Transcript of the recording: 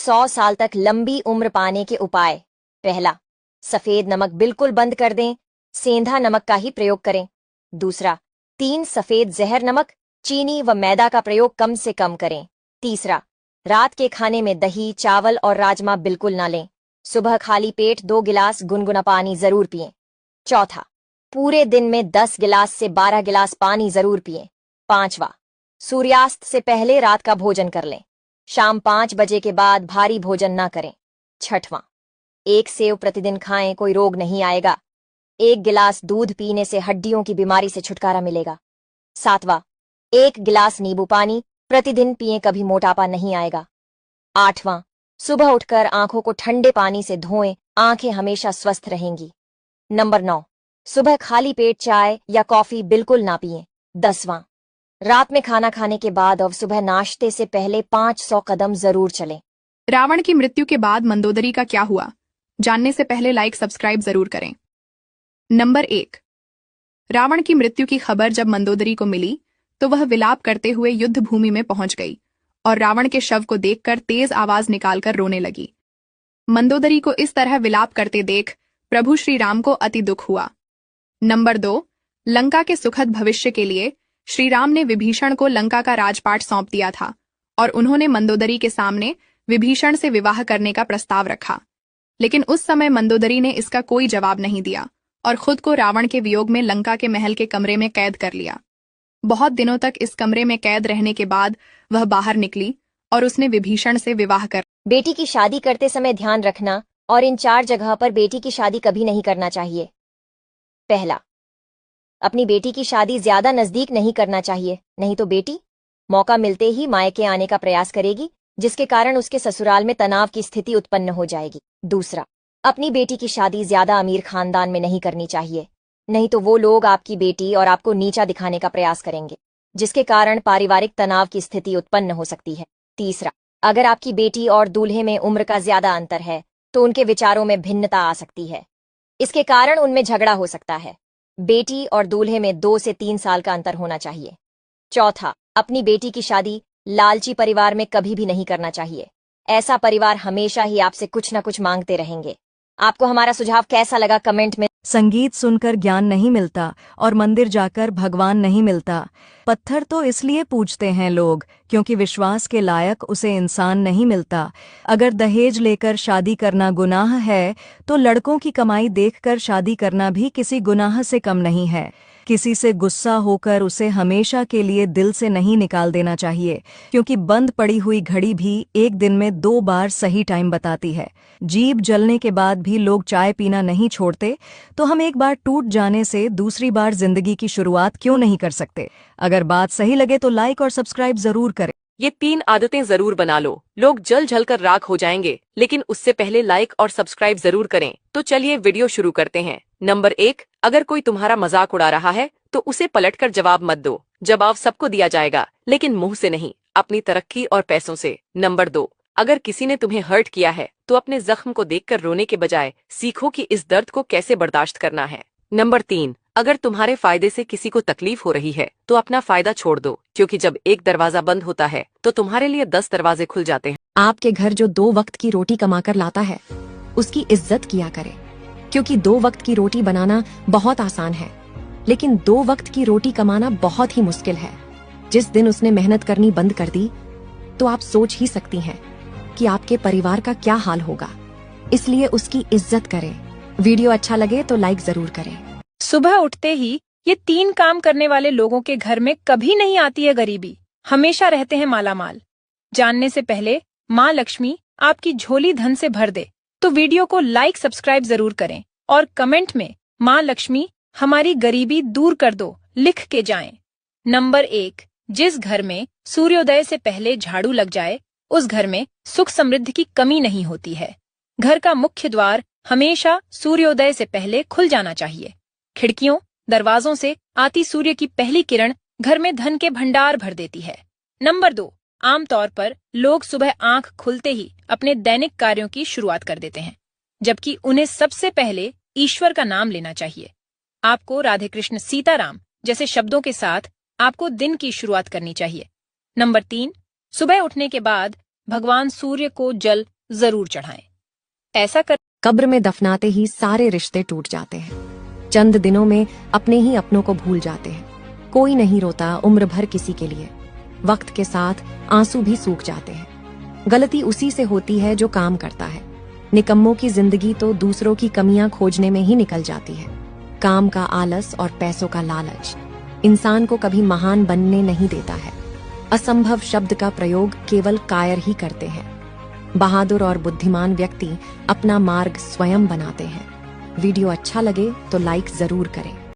100 साल तक लंबी उम्र पाने के उपाय। पहला, सफेद नमक बिल्कुल बंद कर दें, सेंधा नमक का ही प्रयोग करें। दूसरा, 3 सफेद जहर नमक, चीनी व मैदा का प्रयोग कम से कम करें। तीसरा, रात के खाने में दही, चावल और राजमा बिल्कुल ना लें। सुबह खाली पेट 2 गिलास गुनगुना पानी जरूर पिएं। चौथा, पूरे दिन में 10 गिलास से 12 गिलास पानी जरूर पिएं। पांचवा, सूर्यास्त से पहले रात का भोजन कर लें। शाम 5 बजे के बाद भारी भोजन ना करें। छठवां, 1 सेव प्रतिदिन खाएं, कोई रोग नहीं आएगा। 1 गिलास दूध पीने से हड्डियों की बीमारी से छुटकारा मिलेगा। सातवां, 1 गिलास नींबू पानी प्रतिदिन पिएं, कभी मोटापा नहीं आएगा। आठवां, सुबह उठकर आंखों को ठंडे पानी से धोएं, आंखें हमेशा स्वस्थ रहेंगी। नंबर 9, सुबह खाली पेट चाय या कॉफी बिल्कुल ना पिएं। 10वां, रात में खाना खाने के बाद और सुबह नाश्ते से पहले 500 कदम जरूर चलें। रावण की मृत्यु के बाद मंदोदरी का क्या हुआ, जानने से पहले लाइक सब्सक्राइब जरूर करें। नंबर 1, रावण की मृत्यु की खबर जब मंदोदरी को मिली तो वह विलाप करते हुए युद्ध भूमि में पहुंच गई और रावण के शव को देखकर तेज आवाज निकालकर रोने लगी। मंदोदरी को इस तरह विलाप करते देख प्रभु श्री राम को अति दुख हुआ। नंबर 2, लंका के सुखद भविष्य के लिए श्री राम ने विभीषण को लंका का राजपाट सौंप दिया था और उन्होंने मंदोदरी के सामने विभीषण से विवाह करने का प्रस्ताव रखा। लेकिन उस समय मंदोदरी ने इसका कोई जवाब नहीं दिया और खुद को रावण के वियोग में लंका के महल के कमरे में कैद कर लिया। बहुत दिनों तक इस कमरे में कैद रहने के बाद वह बाहर निकली और उसने विभीषण से विवाह कर। बेटी की शादी करते समय ध्यान रखना और इन 4 जगह पर बेटी की शादी कभी नहीं करना चाहिए। पहला, अपनी बेटी की शादी ज्यादा नजदीक नहीं करना चाहिए, नहीं तो बेटी मौका मिलते ही मायके आने का प्रयास करेगी, जिसके कारण उसके ससुराल में तनाव की स्थिति उत्पन्न हो जाएगी। दूसरा, अपनी बेटी की शादी ज्यादा अमीर खानदान में नहीं करनी चाहिए, नहीं तो वो लोग आपकी बेटी और आपको नीचा दिखाने का प्रयास करेंगे, जिसके कारण पारिवारिक तनाव की स्थिति उत्पन्न हो सकती है। तीसरा, अगर आपकी बेटी और दूल्हे में उम्र का ज्यादा अंतर है तो उनके विचारों में भिन्नता आ सकती है, इसके कारण उनमें झगड़ा हो सकता है। बेटी और दूल्हे में 2 से 3 साल का अंतर होना चाहिए। चौथा, अपनी बेटी की शादी लालची परिवार में कभी भी नहीं करना चाहिए। ऐसा परिवार हमेशा ही आपसे कुछ न कुछ मांगते रहेंगे। आपको हमारा सुझाव कैसा लगा कमेंट में। संगीत सुनकर ज्ञान नहीं मिलता और मंदिर जाकर भगवान नहीं मिलता। पत्थर तो इसलिए पूजते हैं लोग क्योंकि विश्वास के लायक उसे इंसान नहीं मिलता। अगर दहेज लेकर शादी करना गुनाह है तो लड़कों की कमाई देखकर शादी करना भी किसी गुनाह से कम नहीं है। किसी से गुस्सा होकर उसे हमेशा के लिए दिल से नहीं निकाल देना चाहिए, क्योंकि बंद पड़ी हुई घड़ी भी एक दिन में 2 बार सही टाइम बताती है। जीभ जलने के बाद भी लोग चाय पीना नहीं छोड़ते, तो हम एक बार टूट जाने से दूसरी बार जिंदगी की शुरुआत क्यों नहीं कर सकते। अगर बात सही लगे तो लाइक और सब्सक्राइब जरूर करें। ये 3 आदतें जरूर बना लो, लोग जल जल कर राख हो जाएंगे, लेकिन उससे पहले लाइक और सब्सक्राइब जरूर करें। तो चलिए वीडियो शुरू करते हैं। नंबर 1, अगर कोई तुम्हारा मजाक उड़ा रहा है तो उसे पलटकर जवाब मत दो। जवाब सबको दिया जाएगा, लेकिन मुंह से नहीं, अपनी तरक्की और पैसों से। नंबर 2, अगर किसी ने तुम्हें हर्ट किया है तो अपने जख्म को देखकर रोने के बजाय सीखो कि इस दर्द को कैसे बर्दाश्त करना है। नंबर 3, अगर तुम्हारे फायदे से किसी को तकलीफ हो रही है तो अपना फायदा छोड़ दो, क्योंकि जब एक दरवाजा बंद होता है तो तुम्हारे लिए 10 दरवाजे खुल जाते हैं। आपके घर जो 2 वक्त की रोटी कमाकर लाता है उसकी इज्जत किया करे, क्योंकि 2 वक्त की रोटी बनाना बहुत आसान है, लेकिन 2 वक्त की रोटी कमाना बहुत ही मुश्किल है। जिस दिन उसने मेहनत करनी बंद कर दी तो आप सोच ही सकती हैं कि आपके परिवार का क्या हाल होगा। इसलिए उसकी इज्जत करें। वीडियो अच्छा लगे तो लाइक जरूर करें। सुबह उठते ही ये 3 काम करने वाले लोगों के घर में कभी नहीं आती है गरीबी, हमेशा रहते हैं मालामाल। जानने से पहले माँ लक्ष्मी आपकी झोली धन से भर दे, तो वीडियो को लाइक सब्सक्राइब जरूर करें और कमेंट में माँ लक्ष्मी हमारी गरीबी दूर कर दो लिख के जाएं। नंबर 1, जिस घर में सूर्योदय से पहले झाड़ू लग जाए उस घर में सुख समृद्धि की कमी नहीं होती है। घर का मुख्य द्वार हमेशा सूर्योदय से पहले खुल जाना चाहिए। खिड़कियों, दरवाजों से आती सूर्य की पहली किरण घर में धन के भंडार भर देती है। नंबर 2, आमतौर पर लोग सुबह आंख खुलते ही अपने दैनिक कार्यों की शुरुआत कर देते हैं, जबकि उन्हें सबसे पहले ईश्वर का नाम लेना चाहिए। आपको राधे कृष्ण सीताराम जैसे शब्दों के साथ आपको दिन की शुरुआत करनी चाहिए। नंबर 3, सुबह उठने के बाद भगवान सूर्य को जल जरूर चढ़ाएं। ऐसा कर कब्र में दफनाते ही सारे रिश्ते टूट जाते हैं। चंद दिनों में अपने ही अपनों को भूल जाते हैं। कोई नहीं रोता उम्र भर किसी के लिए। वक्त के साथ आंसू भी सूख जाते हैं। गलती उसी से होती है जो काम करता है। निकम्मों की जिंदगी तो दूसरों की कमियां खोजने में ही निकल जाती है। काम का आलस और पैसों का लालच इंसान को कभी महान बनने नहीं देता है। असंभव शब्द का प्रयोग केवल कायर ही करते हैं। बहादुर और बुद्धिमान व्यक्ति अपना मार्ग स्वयं बनाते हैं। वीडियो अच्छा लगे तो लाइक जरूर करें।